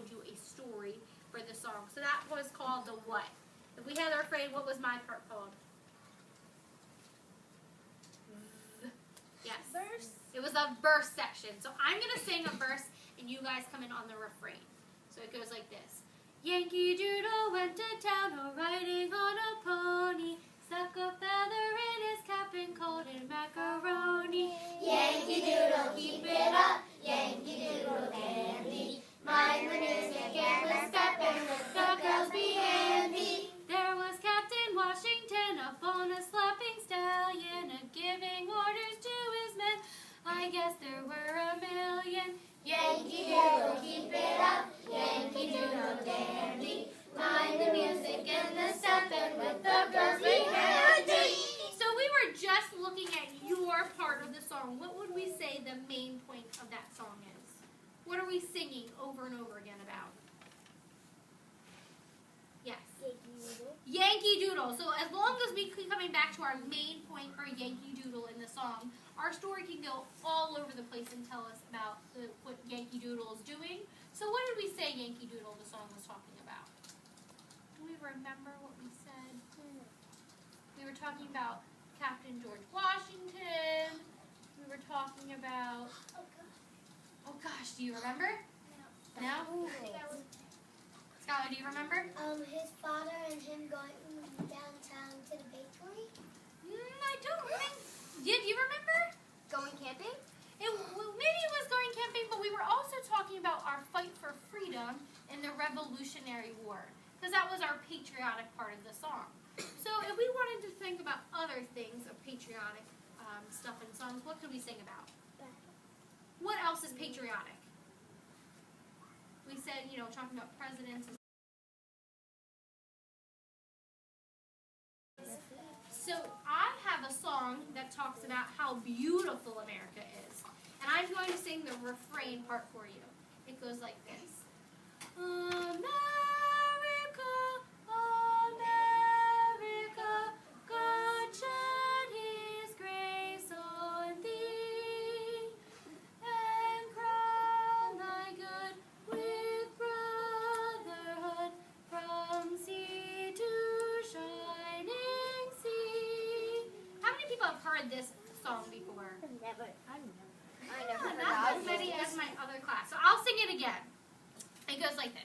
told you a story for the song. So that was called the what? If we had the refrain, what was my part called? Yes. Verse. It was a verse section. So I'm going to sing a verse and you guys come in on the refrain. So it goes like this. Yankee Doodle went to town riding on a pony. Stuck a feather in his cap and called it macaroni. Yankee Doodle, keep it up. Yankee Doodle dandy. Mind the music and the step and let the girls be handy. There was Captain Washington up on a slapping stallion, giving orders to his men. I guess there were a million. Yankee Doodle, keep it up. Yankee Doodle dandy. Mind the music and the step and let the girls be handy. So we were just looking at your part of the song. What would we say the main point of that song is? What are we singing over and over again about? Yes. Yankee Doodle. So as long as we keep coming back to our main point for Yankee Doodle in the song, our story can go all over the place and tell us about what Yankee Doodle is doing. So what did we say Yankee Doodle, the song, was talking about? Do we remember what we said? We were talking about Captain George Washington. We were talking about... Oh gosh, do you remember? No? Skylar, do you remember? His father and him going downtown to the bakery. I don't think... Did you remember? Going camping? Maybe it was going camping, but we were also talking about our fight for freedom in the Revolutionary War, because that was our patriotic part of the song. So if we wanted to think about other things of patriotic stuff in songs, what could we sing about? What else is patriotic? We said, talking about presidents. So I have a song that talks about how beautiful America is. And I'm going to sing the refrain part for you. It goes like this. America, America, God shed his grace on thee, and crown thy good with brotherhood from sea to shining sea. How many people have heard this song before? Never. I never heard not as many as my other class. So I'll sing it again. It goes like this.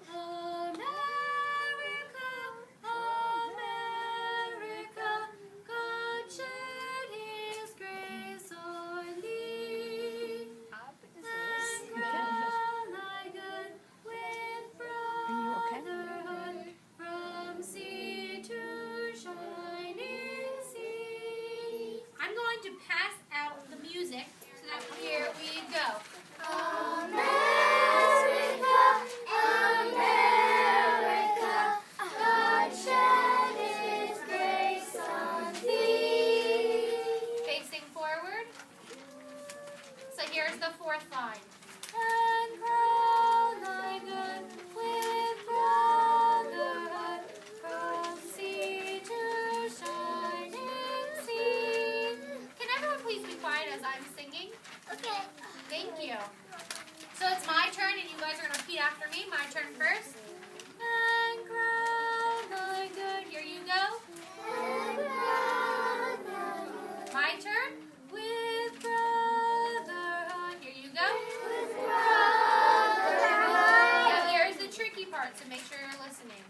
America, America, God shed his grace on thee, and crown thy good with brotherhood from sea to shining sea. I'm going to pass out the music so that here we go. Here's the fourth line. And crown thy good with brotherhood from sea to shining sea. Can everyone please be quiet as I'm singing? Okay. Thank you. So it's my turn and you guys are going to repeat after me. My turn first. And crown thy good. Here you go. And crown thy good. My turn. With now here's the tricky part, so make sure you're listening.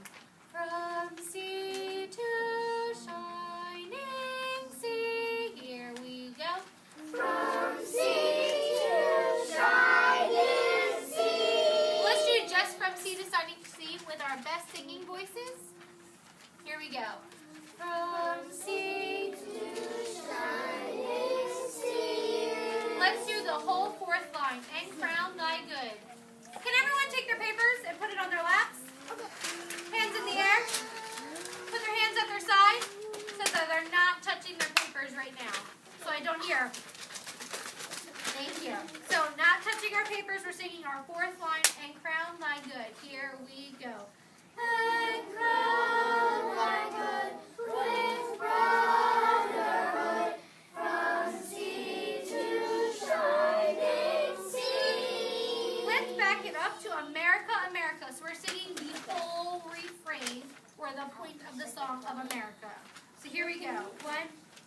From sea to shining sea, here we go. From sea to shining sea. Let's do just from sea to shining sea with our best singing voices. Here we go. From sea to shining sea. Let's do the whole fourth line. And crown thy good. Can everyone take their papers and put it on their laps? Hands in the air. Put their hands at their side so that they're not touching their papers right now. So I don't hear. Thank you. So not touching our papers, we're singing our fourth line, and crown thy good. Here we go. And crown thy good with brotherhood from sea to shining sea. Let's back it up to America. of America. So here we go. 1,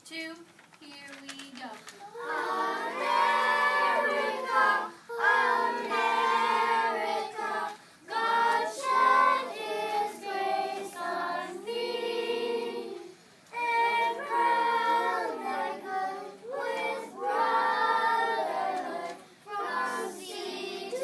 2, here we go. America, America, God shed His grace on thee, and crowned thy good with brotherhood from sea to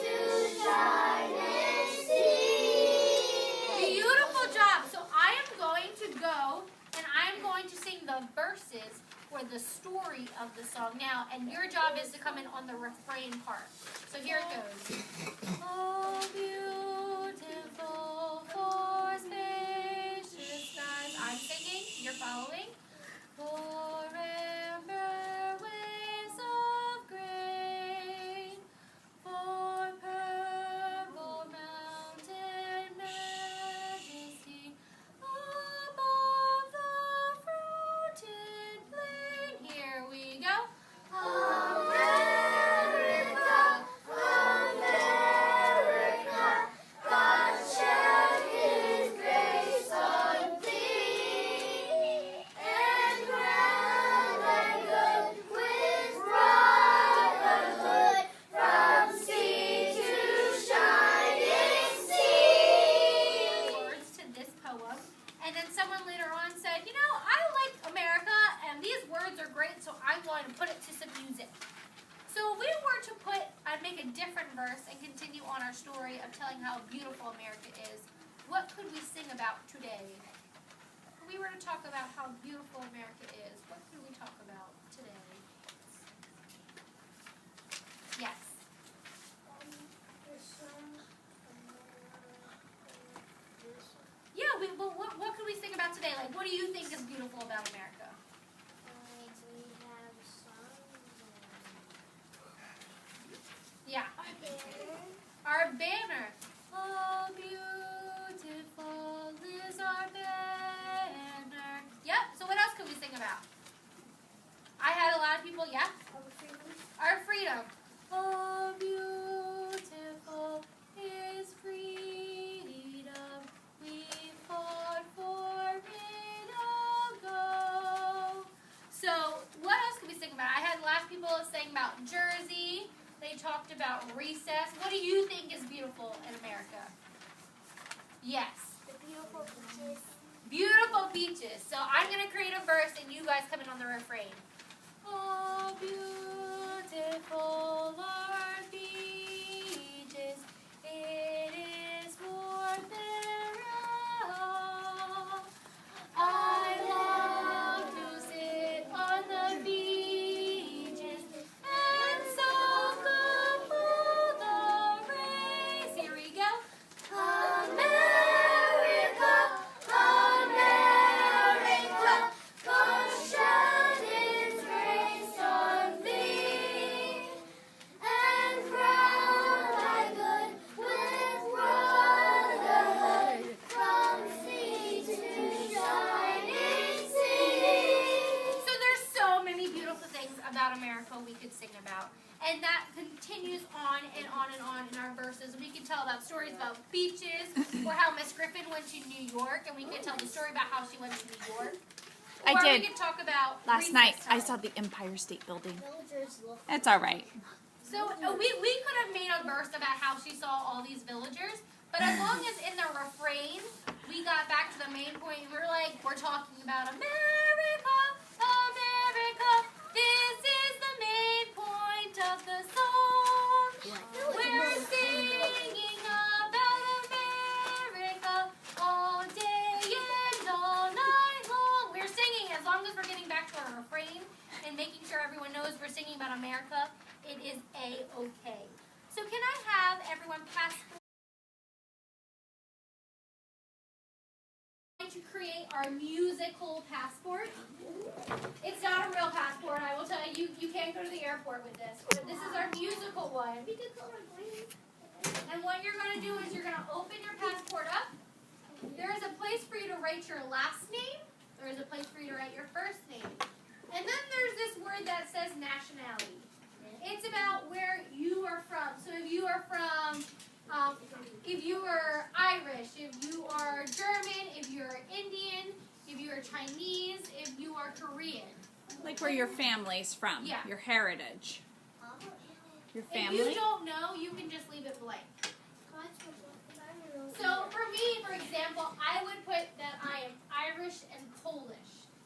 shining sea. Beautiful job. So I am going to go and I am going to sing the verses or the story of the song now, and your job is to come in on the refrain part. So here it goes. Oh, beautiful for spacious skies. I'm singing, you're following. For amber waves of grain, for purple mountain majesty, above the fruited plain. Here we go. America, America, God shed His grace on thee, and crowned thy good with brotherhood from sea to shining sea. Words to this poem. And then someone later on said, you know, I like America and these words are great, so I'm going to put it to some music. So if we were to I'd make a different verse and continue on our story of telling how beautiful America is, what could we sing about today? If we were to talk about how beautiful America is, what could we talk about today? Yes. Yeah, what could we sing about today? Like, what do you think is beautiful about America? Yeah. Our banner. Oh, beautiful is our banner. Yep. So what else could we sing about? I had a lot of people, yeah? Our freedom. Oh, beautiful is freedom. We fought for it ago. So what else could we sing about? I had a lot of people saying about Jersey. They talked about recess. What do you think is beautiful in America? Yes. The beautiful beaches. Beautiful beaches. So I'm going to create a verse and you guys come in on the refrain. Oh, beautiful are beaches. It is for their own. I love to sit on the beaches and soak up all the rays. Here we go. America, America, God shed His grace on thee, and crowned thy good with brotherhood from sea to shining sea. So there's so many beautiful things about America we could sing about. And that continues on and on and on in our verses. We could tell about stories about beaches, or how Miss Griffin went to New York, and we could tell the story about how she went to New York. I Or did. we could talk about Last recess night, I time. saw the Empire State Building. Villagers look. It's all right. So we could have made a verse about how she saw all these villagers, but as long as in the refrain we got back to the main point, we're talking about America, America. This is the main point of the song. We're singing about America all day and all night long. We're singing as long as we're getting back to our refrain and making sure everyone knows we're singing about America. It is A-okay. So can I have everyone pass to create our musical passport? It's not a real passport, I will tell you. You can't go to the airport with this. But this is our musical one. And what you're going to do is you're going to open your passport up. There is a place for you to write your last name. There is a place for you to write your first name. And then there's this word that says nationality. It's about where you are from. So if you are from, if you are Irish, if you are German, if you're Indian, if you're Chinese, if you are Korean. Like where your family's from. Yeah. Your heritage. Your family. If you don't know, you can just leave it blank. So for me, for example, I would put that I am Irish and Polish.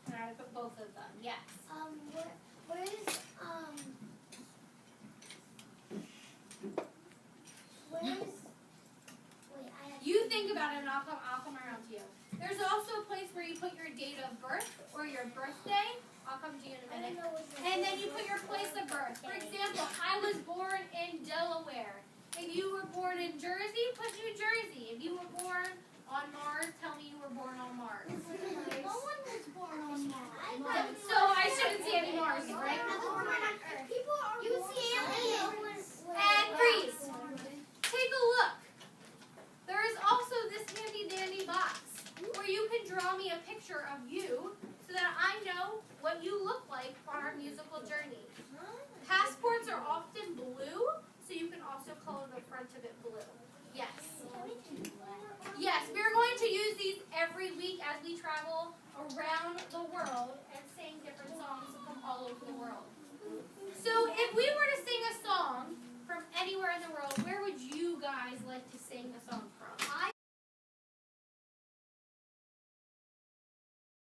And I would put both of them, yes. Where is You think about it and I'll come around to you. There's also a place where you put your date of birth or your birthday. I'll come to you in a minute. And then you put your place of birth. For example, I was born in Delaware. If you were born in Jersey, put New Jersey. If you were born on Mars, tell me you were born on Mars. No one was born on Mars. So I shouldn't see any Mars, right? You see aliens. And Greece. Take a look. There is also this handy dandy box where you can draw me a picture of you so that I know what you look like on our musical journey. Passports are often blue, so you can also color the front of it blue. Yes. Yes, we're going to use these every week as we travel around the world and sing different songs from all over the world.